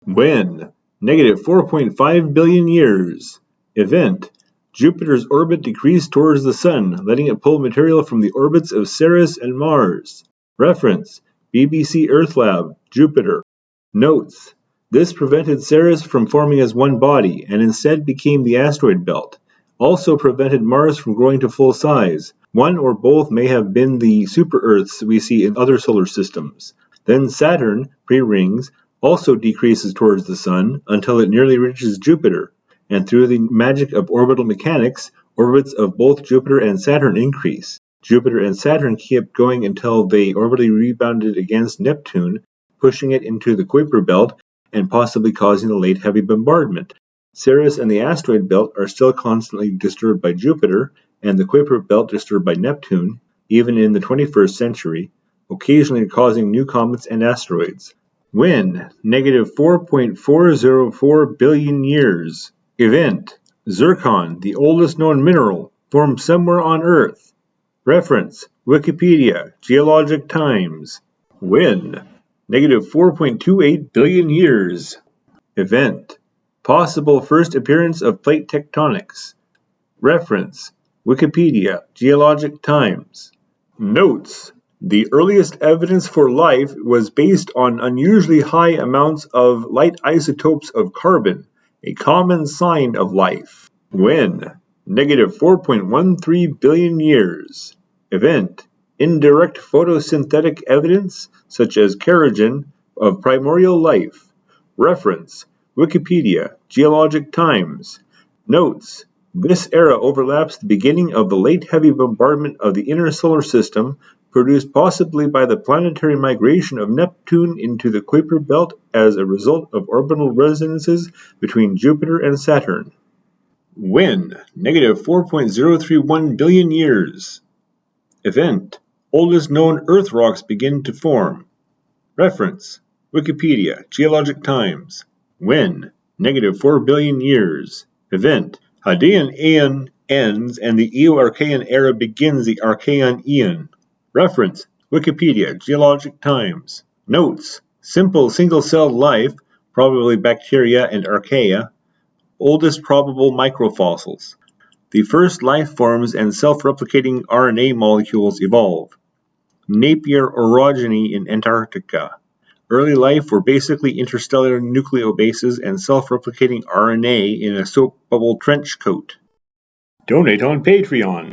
When? -4.5 billion years. Event. Jupiter's orbit decreased towards the Sun, letting it pull material from the orbits of Ceres and Mars. Reference. BBC Earth Lab, Jupiter. Notes. This prevented Ceres from forming as one body, and instead became the asteroid belt. Also prevented Mars from growing to full size. One or both may have been the super-Earths we see in other solar systems. Then Saturn, pre-rings, also decreases towards the Sun until it nearly reaches Jupiter, and through the magic of orbital mechanics, orbits of both Jupiter and Saturn increase. Jupiter and Saturn kept going until they orbitally rebounded against Neptune, pushing it into the Kuiper belt and possibly causing a late heavy bombardment. Ceres and the asteroid belt are still constantly disturbed by Jupiter, and the Kuiper belt disturbed by Neptune, even in the 21st century, occasionally causing new comets and asteroids. When? -4.404 billion years. Event. Zircon, the oldest known mineral, formed somewhere on Earth. Reference. Wikipedia, Geologic Times. When? -4.28 billion years. Event. Possible first appearance of plate tectonics. Reference. Wikipedia, Geologic Times. Notes. The earliest evidence for life was based on unusually high amounts of light isotopes of carbon, a common sign of life. When? -4.13 billion years. Event. Indirect photosynthetic evidence, such as kerogen, of primordial life. Reference. Wikipedia, Geologic Times. Notes. This era overlaps the beginning of the late heavy bombardment of the inner solar system, produced possibly by the planetary migration of Neptune into the Kuiper belt as a result of orbital resonances between Jupiter and Saturn. When? -4.031 billion years. Event. Oldest known Earth rocks begin to form. Reference. Wikipedia, Geologic Times. When? -4 billion years. Event. Hadean Aeon ends and the Eoarchean era begins the Archean Aeon. Reference. Wikipedia, Geologic Times. Notes. Simple single-celled life, probably bacteria and archaea. Oldest probable microfossils. The first life forms and self-replicating RNA molecules evolve. Napier orogeny in Antarctica. Early life were basically interstellar nucleobases and self-replicating RNA in a soap bubble trench coat. Donate on Patreon.